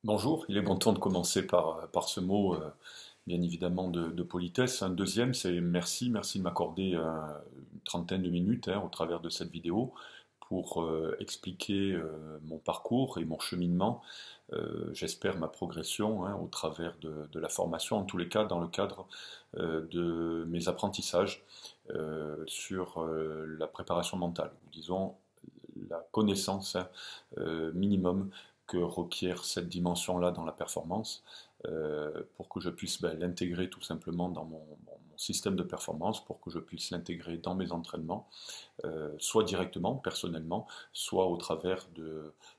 Bonjour, il est bon temps de commencer par ce mot, bien évidemment, de politesse. Un deuxième, c'est merci, merci de m'accorder une trentaine de minutes au travers de cette vidéo pour expliquer mon parcours et mon cheminement, j'espère ma progression au travers de la formation, en tous les cas dans le cadre de mes apprentissages sur la préparation mentale, ou disons la connaissance minimum que requiert cette dimension-là dans la performance pour que je puisse l'intégrer tout simplement dans mon système de performance, pour que je puisse l'intégrer dans mes entraînements, soit directement, personnellement, soit au travers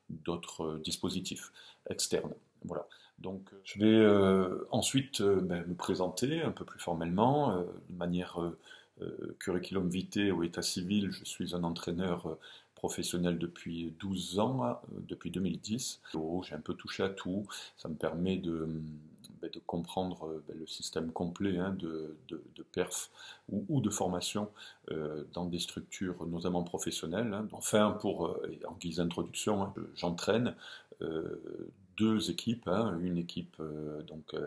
d'autres dispositifs externes. Voilà. Donc, je vais ensuite me présenter un peu plus formellement, de manière curriculum vitae au état civil. Je suis un entraîneur professionnel depuis 12 ans, depuis 2010. J'ai un peu touché à tout. Ça me permet de comprendre le système complet de perf ou de formation dans des structures notamment professionnelles. Enfin, en guise d'introduction, j'entraîne euh, deux équipes, une équipe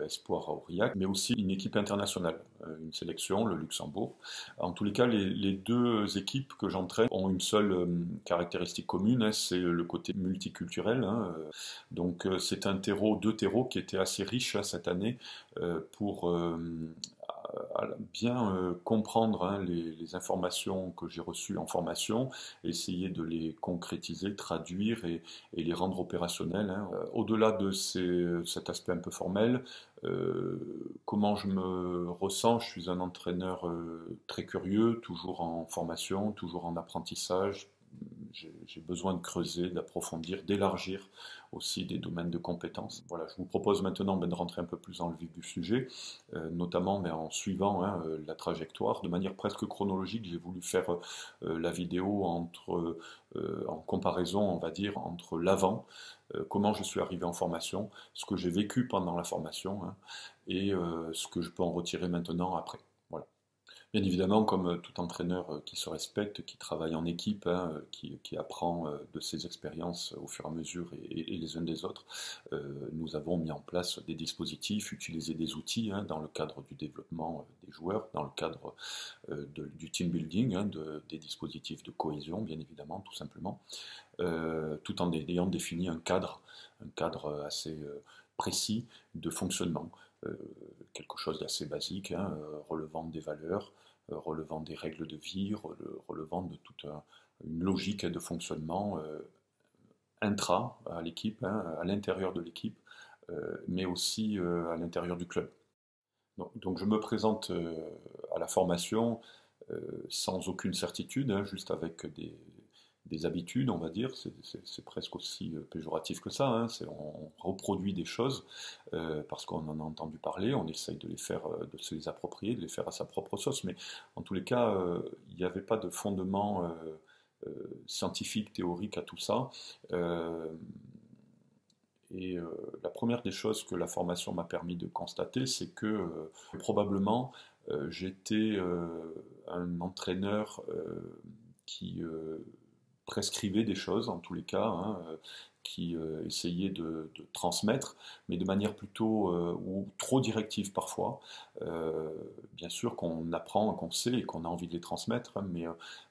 Espoir à Aurillac, mais aussi une équipe internationale, une sélection, le Luxembourg. En tous les cas, les deux équipes que j'entraîne ont une seule caractéristique commune, c'est le côté multiculturel. Donc c'est deux terreaux qui étaient assez riches cette année pour bien comprendre les informations que j'ai reçues en formation, essayer de les concrétiser, traduire et les rendre opérationnels. Au-delà de cet aspect un peu formel, comment je me ressens? Je suis un entraîneur très curieux, toujours en formation, toujours en apprentissage. J'ai besoin de creuser, d'approfondir, d'élargir aussi des domaines de compétences. Voilà, je vous propose maintenant de rentrer un peu plus dans le vif du sujet, notamment en suivant la trajectoire. De manière presque chronologique, j'ai voulu faire la vidéo en comparaison, on va dire, entre l'avant, comment je suis arrivé en formation, ce que j'ai vécu pendant la formation, et ce que je peux en retirer maintenant après. Voilà. Bien évidemment, comme tout entraîneur qui se respecte, qui travaille en équipe, qui apprend de ses expériences au fur et à mesure et les uns des autres, nous avons mis en place des dispositifs, utilisé des outils dans le cadre du développement des joueurs, dans le cadre du team building, des dispositifs de cohésion, bien évidemment, tout simplement, tout en ayant défini un cadre assez précis de fonctionnement, euh, quelque chose d'assez basique, relevant des valeurs, relevant des règles de vie, relevant de toute une logique de fonctionnement intra à l'équipe, à l'intérieur de l'équipe, mais aussi à l'intérieur du club. Donc je me présente à la formation sans aucune certitude, juste avec des habitudes, on va dire. C'est presque aussi péjoratif que ça. On reproduit des choses parce qu'on en a entendu parler, on essaye de les faire, de se les approprier, de les faire à sa propre sauce. Mais en tous les cas, il n'y avait pas de fondement scientifique, théorique à tout ça. Euh, la première des choses que la formation m'a permis de constater, c'est que probablement j'étais un entraîneur qui prescrivait des choses, en tous les cas, qui essayait de transmettre, mais de manière plutôt ou trop directive parfois. Bien sûr qu'on apprend, qu'on sait et qu'on a envie de les transmettre,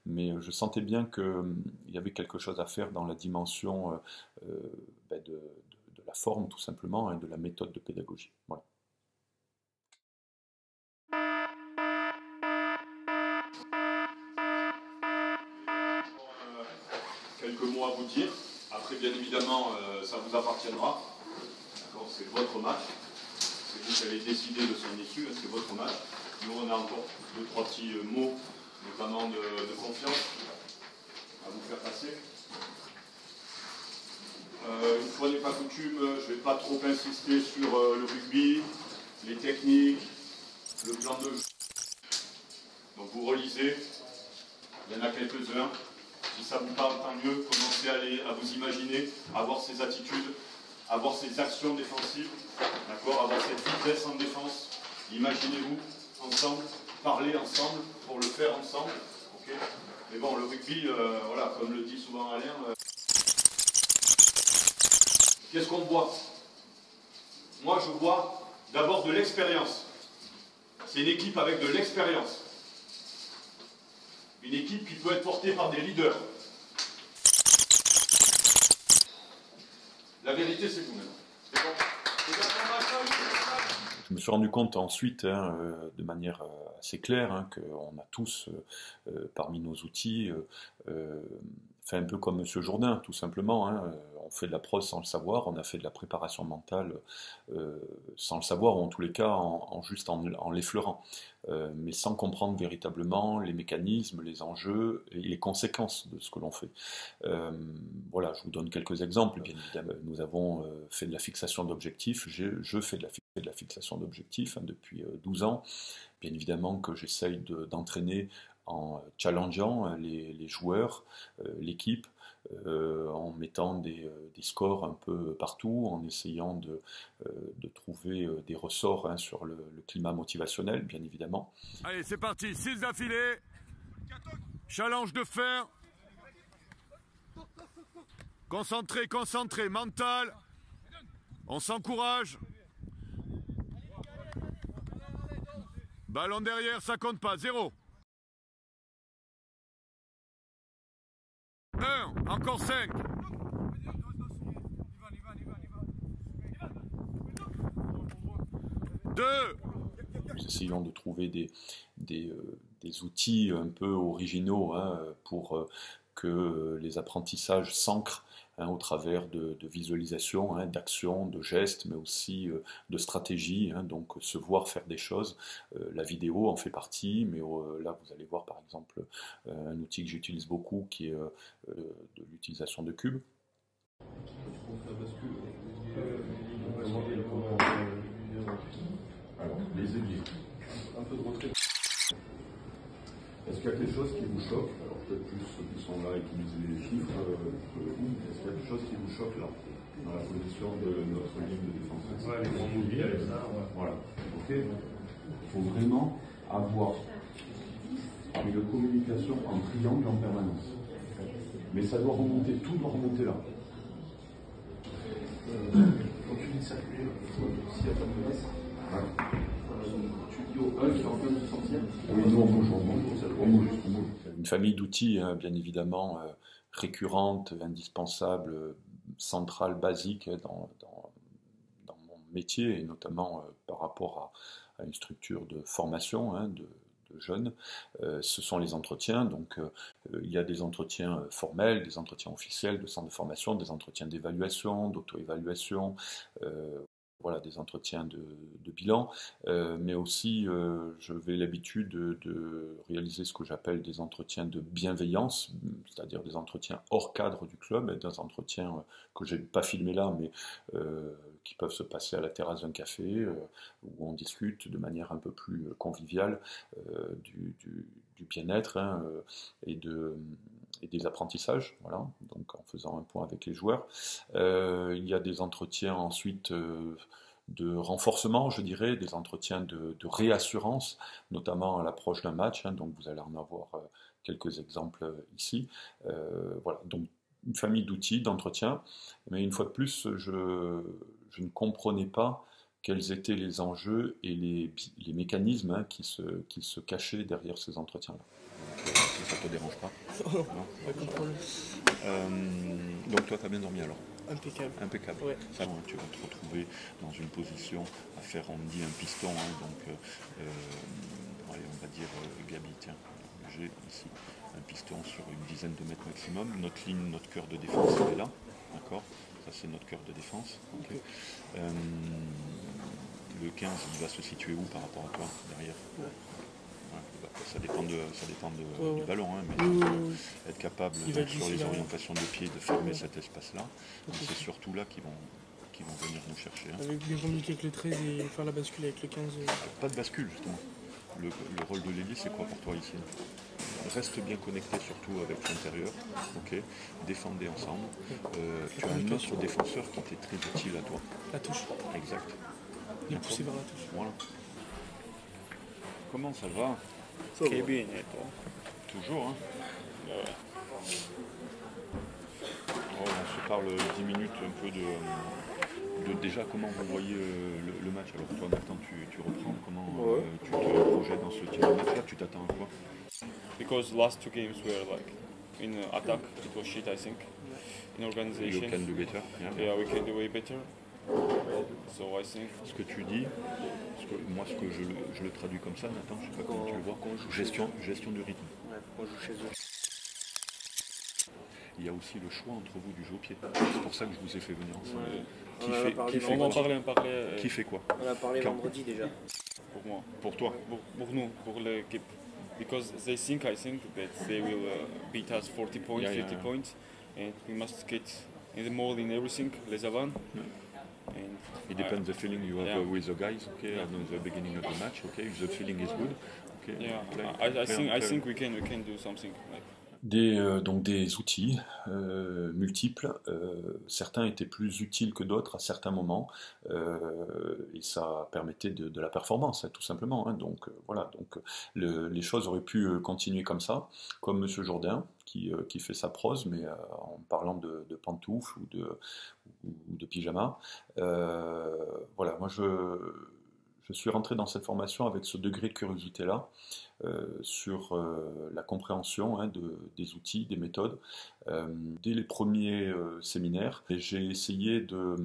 mais je sentais bien qu'il y avait quelque chose à faire dans la dimension de la forme, tout simplement, et de la méthode de pédagogie. Voilà. Quelques mots à vous dire. Après, bien évidemment, ça vous appartiendra. D'accord, c'est votre match. C'est vous qui allez décider de son issue. C'est votre match. Nous, on a encore deux, trois petits mots, notamment de confiance, à vous faire passer. Une fois n'est pas coutume, je ne vais pas trop insister sur le rugby, les techniques, le plan de jeu. Donc vous relisez, il y en a quelques-uns. Si ça vous parle, tant mieux. Commencez à vous imaginer, à avoir ces attitudes, à avoir ces actions défensives, d'accord, avoir cette vitesse en défense. Imaginez-vous ensemble, parlez ensemble pour le faire ensemble. Okay. Mais bon, le rugby, voilà, comme le dit souvent Alain, qu'est-ce qu'on voit? moi je vois d'abord de l'expérience. C'est une équipe avec de l'expérience. Une équipe qui peut être portée par des leaders. La vérité, c'est vous maintenant. C'est bon. Je me suis rendu compte ensuite, de manière assez claire, qu'on a tous, parmi nos outils, fait un peu comme M. Jourdain, tout simplement. On fait de la prose sans le savoir, on a fait de la préparation mentale sans le savoir, ou en tous les cas juste en l'effleurant, mais sans comprendre véritablement les mécanismes, les enjeux et les conséquences de ce que l'on fait. Voilà, je vous donne quelques exemples. Bien évidemment, nous avons fait de la fixation d'objectifs, je fais de la fixation d'objectifs depuis 12 ans. Bien évidemment que j'essaye d'entraîner en challengeant les joueurs, l'équipe, en mettant des scores un peu partout, en essayant de trouver des ressorts sur le climat motivationnel, bien évidemment. Allez, c'est parti, 6 d'affilée, challenge de fer, concentré, concentré, mental, on s'encourage. Ballon derrière, ça compte pas, 0. 1, encore 5. 2. Nous essayons de trouver des outils un peu originaux pour que les apprentissages s'ancrent au travers de visualisation, d'actions, de gestes, mais aussi de stratégies, donc se voir faire des choses. La vidéo en fait partie, mais là vous allez voir par exemple un outil que j'utilise beaucoup qui est de l'utilisation de cubes. Alors, les aiguilles. Un peu de retrait. Est-ce qu'il y a quelque chose qui vous choque? Alors peut-être plus ceux qui sont là et qui lisent les chiffres que vous. Est-ce qu'il y a quelque chose qui vous choque là, dans la position de notre ligne de défense? Ouais, les grands mobiles avec ça, ouais. Voilà. Ok. Il faut vraiment avoir une communication en triangle en permanence. Mais ça doit remonter, tout doit remonter là. Quand tu dis circuler, s'il y a pas de menace, tu dis au 1 qui est en train de se sortir. Oui, nous on bouge. Une famille d'outils, bien évidemment, récurrente, indispensable, centrale, basique dans mon métier, et notamment par rapport à une structure de formation de jeunes, ce sont les entretiens. Donc il y a des entretiens formels, des entretiens officiels de centre de formation, des entretiens d'évaluation, d'auto-évaluation, voilà, des entretiens de bilan, mais aussi j'avais l'habitude de réaliser ce que j'appelle des entretiens de bienveillance, c'est-à-dire des entretiens hors cadre du club, et des entretiens que je n'ai pas filmés là, mais qui peuvent se passer à la terrasse d'un café, où on discute de manière un peu plus conviviale du bien-être et des apprentissages, voilà, donc en faisant un point avec les joueurs. Il y a des entretiens ensuite de renforcement, je dirais, des entretiens de réassurance, notamment à l'approche d'un match, donc vous allez en avoir quelques exemples ici. Voilà, donc une famille d'outils, d'entretien, mais une fois de plus, je ne comprenais pas quels étaient les enjeux et les mécanismes qui se cachaient derrière ces entretiens-là. Si ça te dérange pas. Non, pas de problème. Donc toi, tu as bien dormi alors? Impeccable. Impeccable. Ouais. Ça, tu vas te retrouver dans une position à faire, on dit, un piston. Donc, allez, on va dire, Gabi, tiens, j'ai ici un piston sur une dizaine de mètres maximum. Notre ligne, notre cœur de défense, elle est là. D'accord? Ça, c'est notre cœur de défense. Okay. Le 15, il va se situer où par rapport à toi, derrière? Ouais. Ça dépend du ballon, mais être capable, sur les orientations de pied, de fermer cet espace-là. C'est surtout là qu'ils vont venir nous chercher. Avec bien communiquer avec le 13 et faire la bascule avec le 15. Pas de bascule, justement. Le rôle de l'ailier, c'est quoi pour toi ici? Reste bien connecté, surtout avec l'intérieur. Ok. Défendez ensemble. Tu as un autre défenseur qui t'est très utile à toi. La touche. Exact. Les pousser vers la touche. Voilà. Comment ça va? Très bien, et toi? Toujours, hein? Ouais. On se parle 10 minutes un peu Déjà, comment vous voyez le match? Alors toi, Nathan, tu reprends, comment tu te projettes dans ce type de match-là? Tu t'attends à quoi? Because last two games were like in attack, it was shit, I think. In organization, You can do better. yeah, we can do way better. So I think. Ce que tu dis, moi ce que je le traduis comme ça, Nathan, je sais pas comment tu le vois, gestion du rythme. Ouais, on joue chez eux. Il y a aussi le choix entre vous du jeu au pied. C'est pour ça que je vous ai fait venir ensemble. On parlait Qui fait quoi? On a parlé Quand? vendredi déjà. Pour moi, Pour toi? pour nous, pour l'équipe. Because I think that they will beat us 40 points, 50 points, and we must get in the mold in everything, les avant. And It depends the feeling you have yeah. with the guys, okay, at the beginning of the match, okay, if the feeling is good, okay. Yeah, play I think we can do something like. Donc des outils multiples, certains étaient plus utiles que d'autres à certains moments, et ça permettait de la performance, hein, tout simplement. Hein. Donc voilà, donc les choses auraient pu continuer comme ça, comme Monsieur Jourdain qui fait sa prose, mais en parlant de pantoufles ou de pyjama. Voilà, moi je suis rentré dans cette formation avec ce degré de curiosité-là sur la compréhension hein, des outils, des méthodes. Dès les premiers séminaires, j'ai essayé de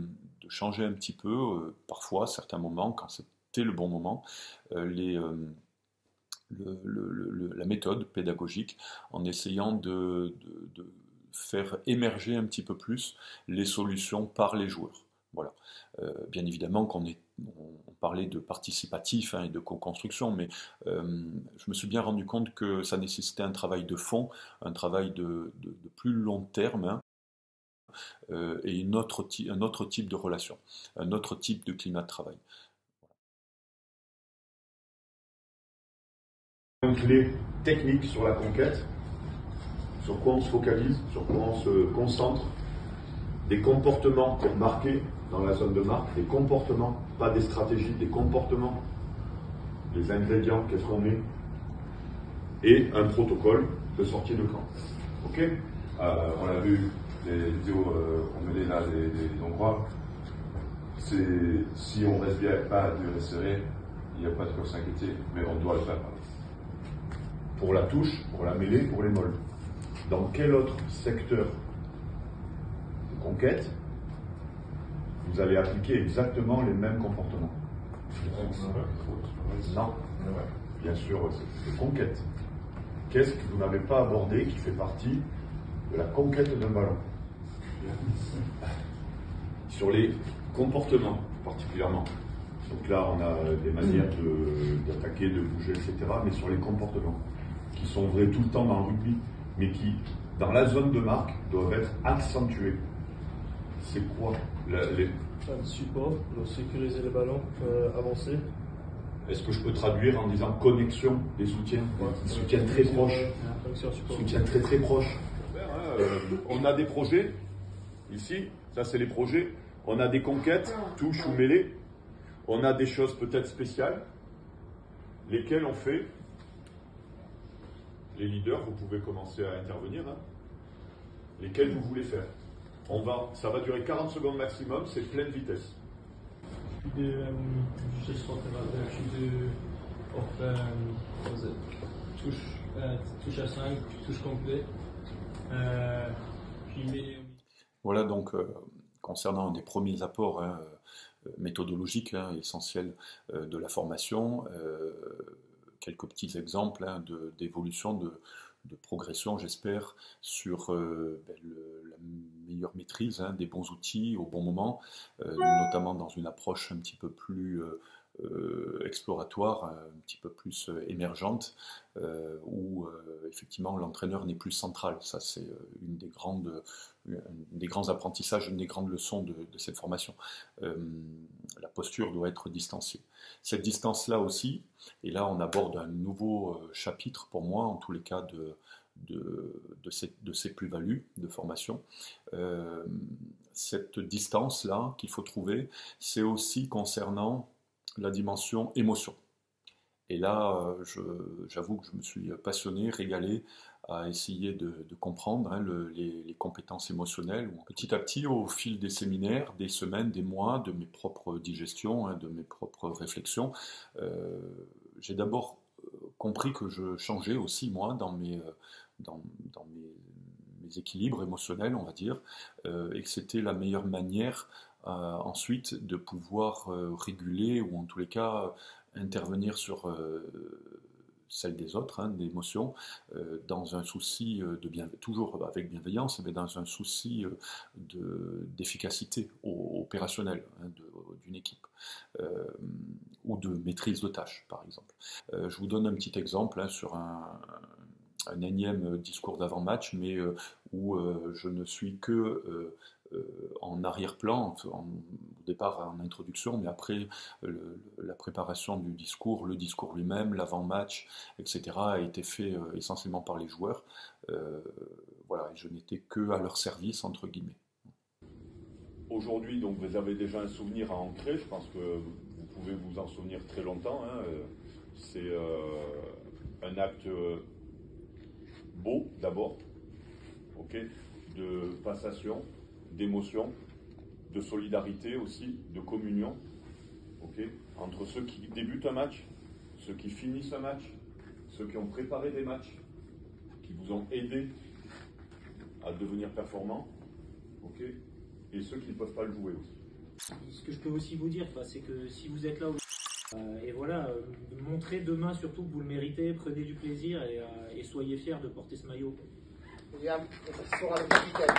changer un petit peu, parfois, à certains moments, quand c'était le bon moment, la méthode pédagogique en essayant de faire émerger un petit peu plus les solutions par les joueurs. Voilà. Bien évidemment qu'on parlait de participatif hein, et de co-construction, mais je me suis bien rendu compte que ça nécessitait un travail de fond, un travail de plus long terme, hein, et un autre type de relation, un autre type de climat de travail. Une clé technique sur la conquête, sur quoi on se focalise, sur quoi on se concentre, des comportements marqués dans la zone de marque, des comportements, pas des stratégies, des comportements, des ingrédients, qu'est-ce qu'on met, et un protocole de sortie de camp. Ok. On a vu les vidéos qu'on menait là des Hongrois. Si on reste bien, pas à durée serrée, il n'y a pas de quoi s'inquiéter, mais on doit le faire. Pour la touche, pour la mêlée, pour les molles. Dans quel autre secteur de conquête vous allez appliquer exactement les mêmes comportements? Non. Bien sûr, c'est de conquête. Qu'est-ce que vous n'avez pas abordé qui fait partie de la conquête d'un ballon? Sur les comportements, particulièrement. Donc là, on a des manières d'attaquer, de bouger, etc. Mais sur les comportements, qui sont vrais tout le temps dans le rugby, mais qui, dans la zone de marque, doivent être accentués. C'est quoi le support, donc sécuriser le ballon, avancer. Est-ce que je peux traduire en disant connexion des soutiens, des soutiens très proches, soutiens très très proches. On a des projets, ici, ça c'est les projets, on a des conquêtes, touche ou mêlée, on a des choses peut-être spéciales, lesquelles on fait. Les leaders, vous pouvez commencer à intervenir, hein. Lesquelles vous voulez faire. Ça va durer 40 secondes maximum, c'est pleine vitesse. Touche à 5, touche complet. Voilà donc concernant un des premiers apports hein, méthodologiques hein, essentiels de la formation, quelques petits exemples hein, d'évolution, de progression, j'espère, sur la meilleure maîtrise hein, des bons outils au bon moment, notamment dans une approche un petit peu plus exploratoire, un petit peu plus émergente, où effectivement l'entraîneur n'est plus central. Ça, c'est une des grands apprentissages, une des grandes leçons de cette formation. La posture doit être distanciée. Cette distance-là aussi, et là on aborde un nouveau chapitre pour moi, en tous les cas de ces plus-values de formation. Cette distance-là qu'il faut trouver, c'est aussi concernant la dimension émotion. Et là, j'avoue que je me suis passionné, régalé à essayer de comprendre les compétences émotionnelles. Petit à petit, au fil des séminaires, des semaines, des mois, de mes propres digestions, de mes propres réflexions, j'ai d'abord compris que je changeais aussi, moi, dans mes équilibres émotionnels, on va dire, et que c'était la meilleure manière ensuite de pouvoir réguler, ou en tous les cas intervenir sur celle des autres, d'émotions, dans un souci toujours avec bienveillance, mais dans un souci d'efficacité opérationnelle d'une équipe, ou de maîtrise de tâches, par exemple. Je vous donne un petit exemple sur un énième discours d'avant-match, mais où je ne suis que en arrière-plan, au départ en introduction, mais après la préparation du discours, le discours lui-même, l'avant-match, etc., a été fait essentiellement par les joueurs. Voilà, et je n'étais que à leur service, entre guillemets. Aujourd'hui, donc, vous avez déjà un souvenir à ancrer, je pense que vous pouvez vous en souvenir très longtemps. C'est un acte beau, d'abord, de passation, d'émotion, de solidarité aussi, de communion, entre ceux qui débutent un match, ceux qui finissent un match, ceux qui ont préparé des matchs, qui vous ont aidé à devenir performants, et ceux qui ne peuvent pas le jouer aussi. Ce que je peux aussi vous dire, c'est que si vous êtes là et voilà, montrez demain surtout que vous le méritez, prenez du plaisir et soyez fiers de porter ce maillot. William, ça sera le capitaine.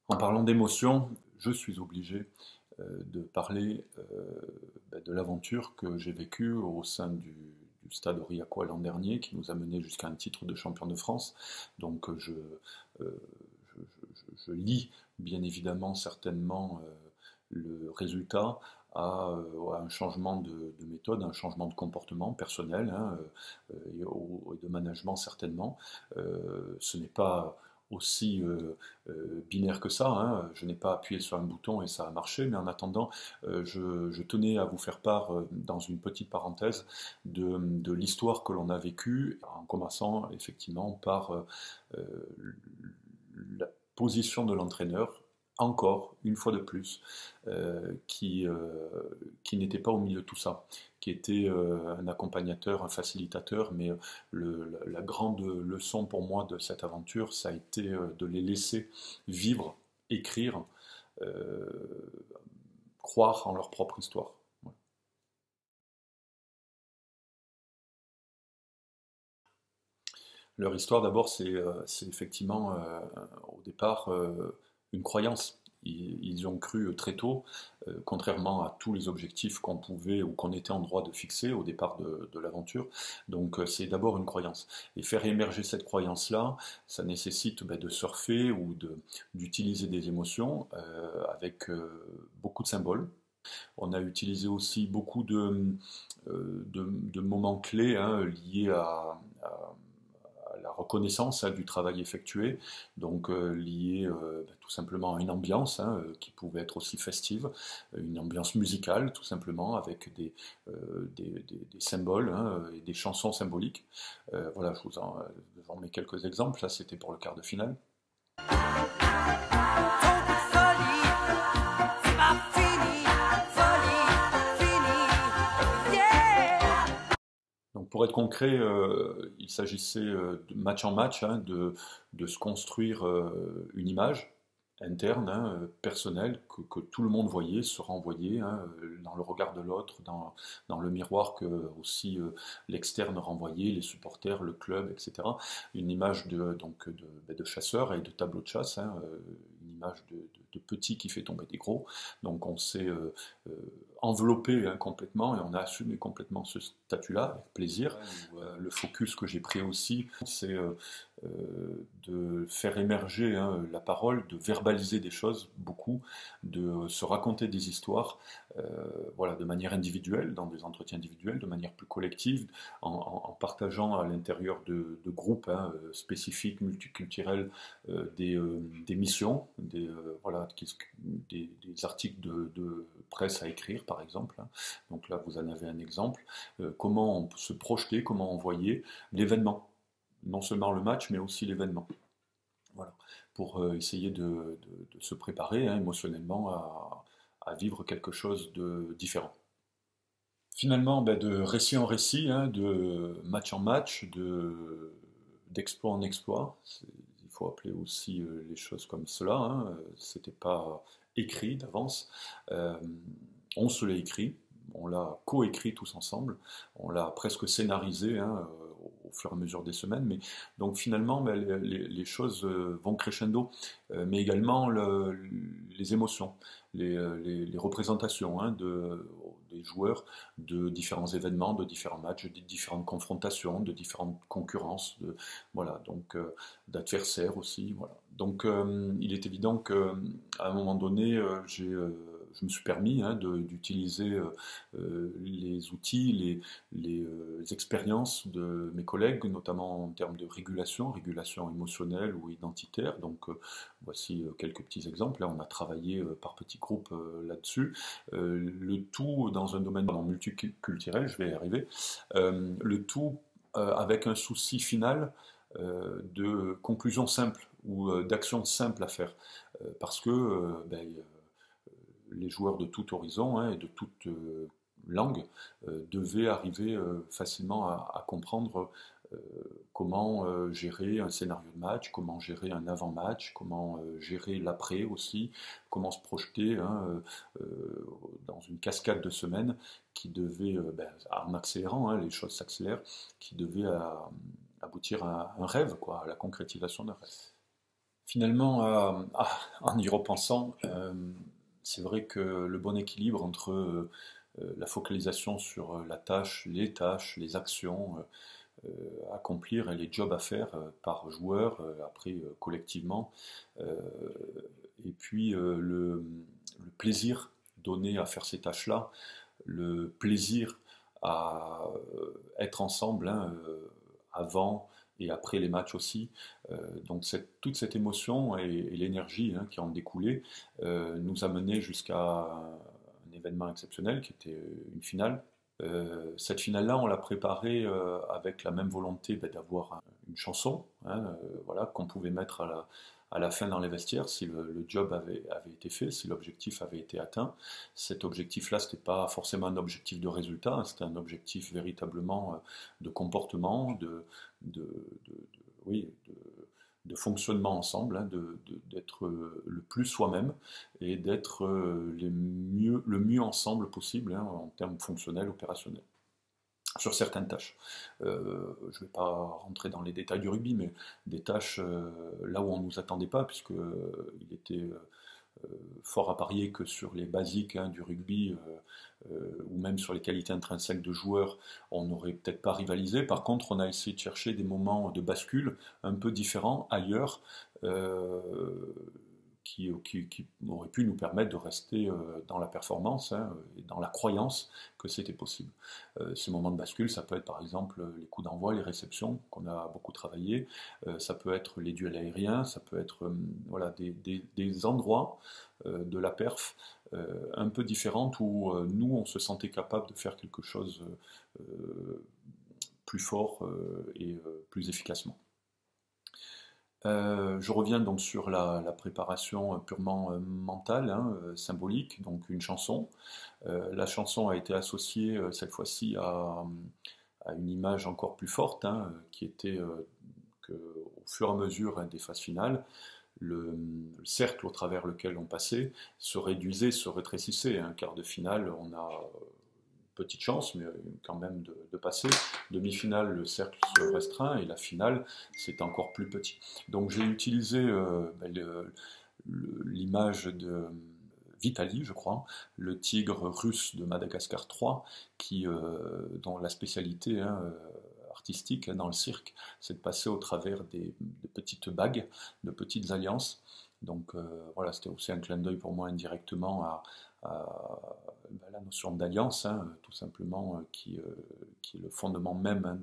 En parlant d'émotion, je suis obligé de parler de l'aventure que j'ai vécue au sein du Stade Aurillacois l'an dernier, qui nous a mené jusqu'à un titre de champion de France. Donc je lie bien évidemment certainement le résultat à un changement de méthode, un changement de comportement personnel et de management certainement. Ce n'est pas aussi binaire que ça, je n'ai pas appuyé sur un bouton et ça a marché, mais en attendant, je tenais à vous faire part, dans une petite parenthèse, de l'histoire que l'on a vécue, en commençant effectivement par la position de l'entraîneur, encore une fois de plus, qui n'était pas au milieu de tout ça, qui était un accompagnateur, un facilitateur, mais la grande leçon pour moi de cette aventure, ça a été de les laisser vivre, écrire, croire en leur propre histoire. Voilà. Leur histoire, d'abord, c'est effectivement, au départ, une croyance. Ils ont cru très tôt, contrairement à tous les objectifs qu'on pouvait ou qu'on était en droit de fixer au départ de l'aventure. Donc c'est d'abord une croyance. Et faire émerger cette croyance-là, ça nécessite de surfer ou d'utiliser des émotions avec beaucoup de symboles. On a utilisé aussi beaucoup de moments clés liés à la reconnaissance du travail effectué, donc lié tout simplement à une ambiance qui pouvait être aussi festive, une ambiance musicale tout simplement, avec des symboles et des chansons symboliques. Voilà, je vous en mets quelques exemples. Là, c'était pour le quart de finale. Donc pour être concret, il s'agissait de match en match de se construire une image interne, personnelle, que tout le monde voyait, se renvoyait dans le regard de l'autre, dans le miroir que aussi l'externe renvoyait, les supporters, le club, etc. Une image de chasseur et de tableau de chasse, une image de petit qui fait tomber des gros. Donc on s'est enveloppé complètement et on a assumé complètement ce statut-là avec plaisir. Le focus que j'ai pris aussi, c'est de faire émerger la parole, de verbaliser des choses beaucoup, de se raconter des histoires voilà, de manière individuelle, dans des entretiens individuels, de manière plus collective, en partageant à l'intérieur de groupes spécifiques, multiculturels, des missions, voilà, des articles de presse à écrire par exemple. Donc là vous en avez un exemple. Comment on peut se projeter, comment envoyer l'événement. Non seulement le match, mais aussi l'événement. Voilà, pour essayer de se préparer émotionnellement à vivre quelque chose de différent. Finalement, de récit en récit, de match en match, d'exploit en exploit, il faut appeler aussi les choses comme cela, c'était pas écrit d'avance, on se l'a écrit, on l'a coécrit tous ensemble, on l'a presque scénarisé, au fur et à mesure des semaines, mais donc finalement les choses vont crescendo, mais également les émotions, les représentations des joueurs de différents événements, de différents matchs, de différentes confrontations, de différentes concurrences, voilà, donc d'adversaires aussi, voilà. Donc il est évident qu'à un moment donné, je me suis permis d'utiliser les outils, les expériences de mes collègues, notamment en termes de régulation émotionnelle ou identitaire. Donc voici quelques petits exemples. Là, on a travaillé par petits groupes là-dessus. Le tout dans un domaine multiculturel, je vais y arriver. Le tout avec un souci final de conclusion simple ou d'action simple à faire. Parce que les joueurs de tout horizon et de toute langue devaient arriver facilement à comprendre comment gérer un scénario de match, comment gérer un avant-match, comment gérer l'après aussi, comment se projeter dans une cascade de semaines qui devait, en accélérant, les choses s'accélèrent, qui devait aboutir à un rêve, à la concrétisation d'un rêve. Finalement, en y repensant, c'est vrai que le bon équilibre entre la focalisation sur la tâche, les actions à accomplir et les jobs à faire par joueur, après collectivement, et puis le plaisir donné à faire ces tâches-là, le plaisir à être ensemble avant et après les matchs aussi. Donc toute cette émotion et l'énergie qui en découlait nous a mené jusqu'à un événement exceptionnel qui était une finale. Cette finale-là, on l'a préparée avec la même volonté d'avoir une chanson, voilà, qu'on pouvait mettre à la fin dans les vestiaires si le job avait été fait, si l'objectif avait été atteint. Cet objectif-là, ce n'était pas forcément un objectif de résultat, c'était un objectif véritablement de comportement, de fonctionnement ensemble, d'être le plus soi-même et d'être le mieux ensemble possible en termes fonctionnels, opérationnels. Sur certaines tâches. Je ne vais pas rentrer dans les détails du rugby, mais des tâches là où on ne nous attendait pas, puisqu'il était fort à parier que sur les basiques du rugby, ou même sur les qualités intrinsèques de joueurs, on n'aurait peut-être pas rivalisé. Par contre, on a essayé de chercher des moments de bascule un peu différents, ailleurs, qui aurait pu nous permettre de rester dans la performance et dans la croyance que c'était possible. Ces moments de bascule, ça peut être par exemple les coups d'envoi, les réceptions, qu'on a beaucoup travaillé, ça peut être les duels aériens, ça peut être voilà, des endroits de la perf un peu différents où nous, on se sentait capable de faire quelque chose plus fort et plus efficacement. Je reviens donc sur la préparation purement mentale, symbolique, donc une chanson. La chanson a été associée cette fois-ci à une image encore plus forte, qui était qu'au fur et à mesure des phases finales, le cercle au travers lequel on passait se réduisait, se rétrécissait. Un quart de finale, on a petite chance, mais quand même de passer. Demi-finale, le cercle se restreint, et la finale, c'est encore plus petit. Donc j'ai utilisé l'image Vitali, je crois, le tigre russe de Madagascar 3, dont la spécialité artistique dans le cirque, c'est de passer au travers de petites bagues, de petites alliances. Donc voilà, c'était aussi un clin d'œil pour moi indirectement à la notion d'alliance, tout simplement, qui est le fondement même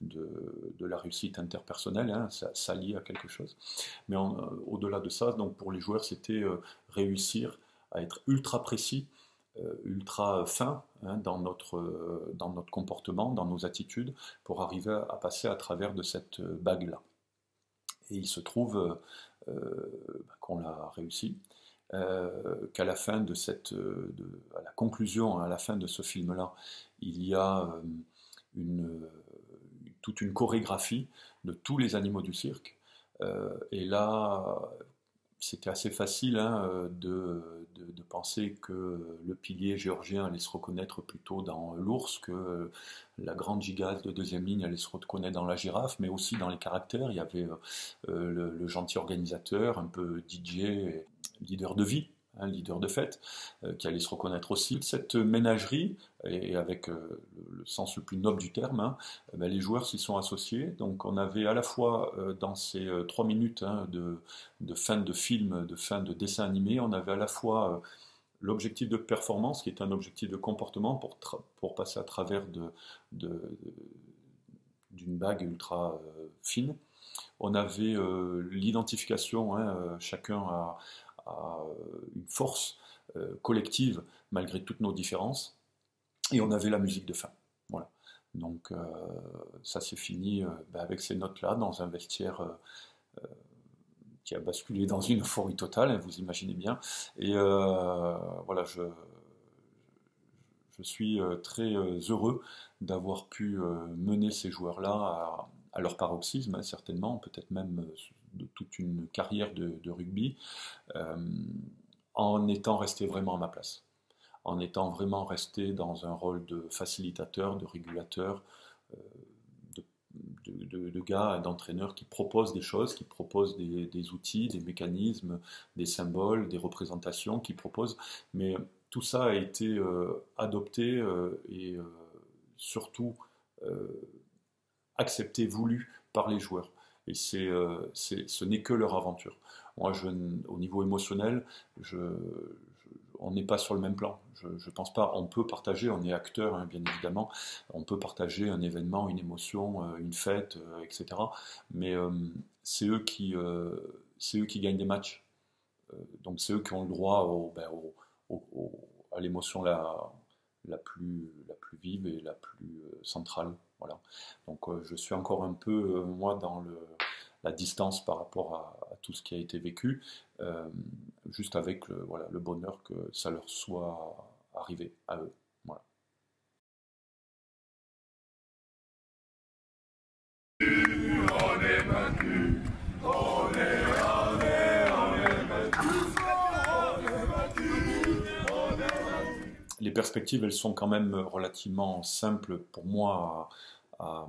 de la réussite interpersonnelle, ça lie à quelque chose. Mais au-delà de ça, donc pour les joueurs, c'était réussir à être ultra précis, ultra fin dans notre comportement, dans nos attitudes, pour arriver à passer à travers de cette bague-là. Et il se trouve qu'on l'a réussi, qu'à la fin à la conclusion, à la fin de ce film-là, il y a toute une chorégraphie de tous les animaux du cirque. Et là, c'était assez facile de penser que le pilier géorgien allait se reconnaître plutôt dans l'ours, que la grande gigasse de deuxième ligne allait se reconnaître dans la girafe, mais aussi dans les caractères. Il y avait le gentil organisateur, un peu DJ, leader de vie, leader de fête, qui allait se reconnaître aussi. Cette ménagerie, et avec le sens le plus noble du terme, les joueurs s'y sont associés. Donc on avait à la fois dans ces 3 minutes de fin de film, de fin de dessin animé, on avait à la fois l'objectif de performance, qui est un objectif de comportement pour passer à travers d'une bague ultra fine. On avait l'identification, chacun a une force collective malgré toutes nos différences, et on avait la musique de fin. Voilà. Donc ça s'est fini avec ces notes-là dans un vestiaire qui a basculé dans une euphorie totale, vous imaginez bien. Et voilà, je suis très heureux d'avoir pu mener ces joueurs-là à leur paroxysme, certainement, peut-être même de toute une carrière de rugby, en étant resté vraiment à ma place, en étant vraiment resté dans un rôle de facilitateur, de régulateur, de gars, d'entraîneurs qui proposent des choses, qui proposent des outils, des mécanismes, des symboles, des représentations, qui proposent, mais tout ça a été adopté et surtout accepté, voulu par les joueurs. Et ce n'est que leur aventure. Moi, au niveau émotionnel, on n'est pas sur le même plan. Je ne pense pas. On peut partager, on est acteur, bien évidemment. On peut partager un événement, une émotion, une fête, etc. Mais c'est eux qui gagnent des matchs. Donc c'est eux qui ont le droit à l'émotion la plus vive et la plus centrale. Voilà. Donc je suis encore un peu, moi, dans la distance par rapport à tout ce qui a été vécu, juste avec le bonheur que ça leur soit arrivé à eux. Voilà. On est battu, on est les perspectives, elles sont quand même relativement simples pour moi à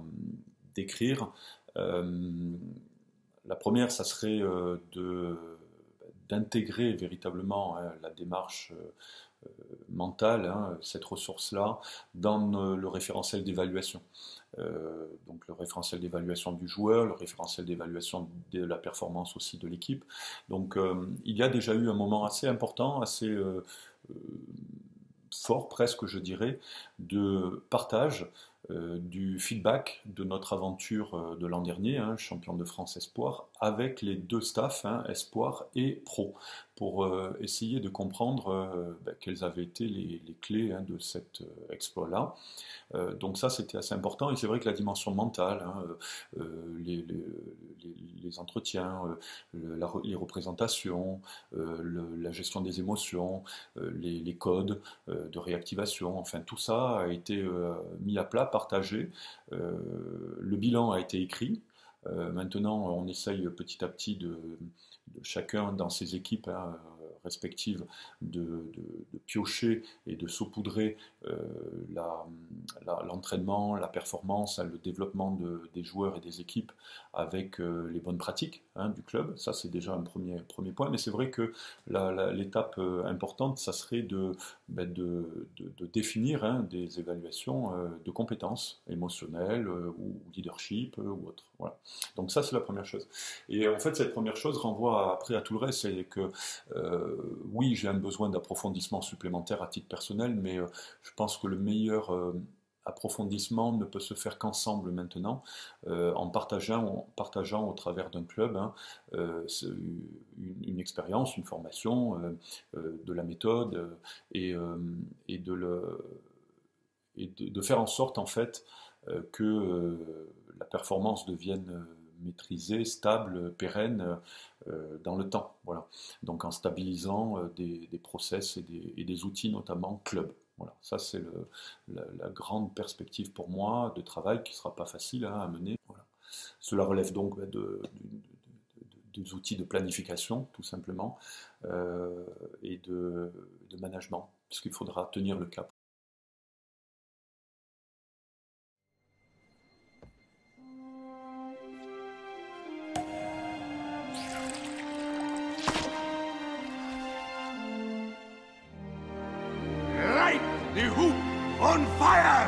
décrire. La première, ça serait d'intégrer véritablement la démarche mentale, cette ressource-là, dans le référentiel d'évaluation. Donc le référentiel d'évaluation du joueur, le référentiel d'évaluation de la performance aussi de l'équipe. Donc il y a déjà eu un moment assez important, assez fort presque, je dirais, de partage du feedback de notre aventure de l'an dernier, champion de France Espoir, avec les deux staffs, Espoir et Pro, pour essayer de comprendre quelles avaient été les clés de cet exploit-là. Donc ça, c'était assez important, et c'est vrai que la dimension mentale, les entretiens, les représentations, la gestion des émotions, les codes de réactivation, enfin tout ça a été mis à plat, partagé. Le bilan a été écrit. Maintenant, on essaye petit à petit de chacun dans ses équipes respectives de piocher et de saupoudrer l'entraînement, la performance, le développement des joueurs et des équipes avec les bonnes pratiques du club. Ça, c'est déjà un premier point. Mais c'est vrai que l'étape importante, ça serait de définir des évaluations de compétences émotionnelles ou leadership ou autres. Voilà. Donc ça, c'est la première chose. Et en fait, cette première chose renvoie après à tout le reste. C'est que oui, j'ai un besoin d'approfondissement supplémentaire à titre personnel, mais je pense que le meilleur approfondissement ne peut se faire qu'ensemble maintenant, en partageant au travers d'un club une expérience, une formation, de la méthode et de faire en sorte en fait que la performance devienne maîtrisée, stable, pérenne dans le temps. Voilà. Donc en stabilisant des process et des outils, notamment club. Voilà. Ça, c'est la grande perspective pour moi de travail qui ne sera pas facile à mener. Voilà. Cela relève donc des outils de planification, tout simplement, et de management, puisqu'il faudra tenir le cap. The hoop on fire!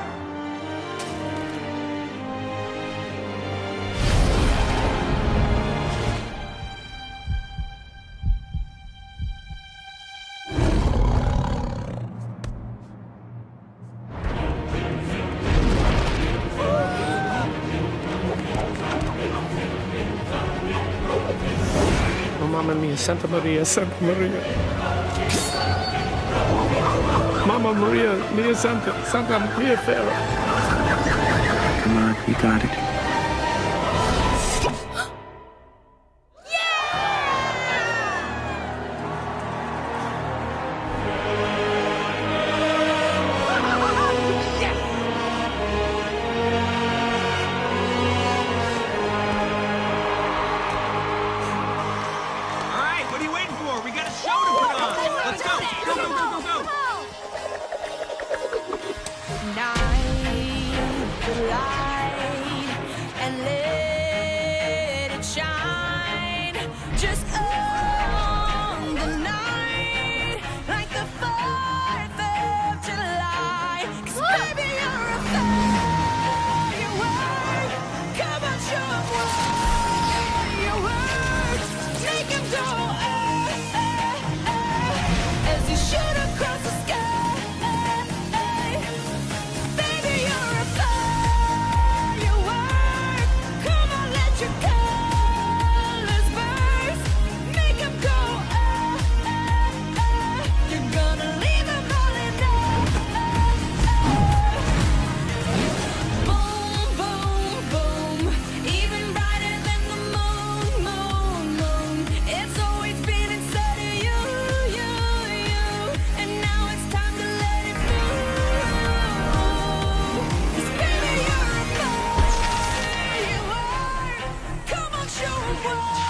Oh, Mamma mia, Santa Maria, Santa Maria. Mamma Maria, Mia Santa Maria Farah. Come on, you got it. All right, what are you waiting for? We got a show to put on. Let's go. Go, go, go, go, go. The light and let it shine just on the night like the 4th of July. 'Cause baby, you're a firework. Come on, show 'em what you work. Make 'em go as you shoot across the sky. Show 'em what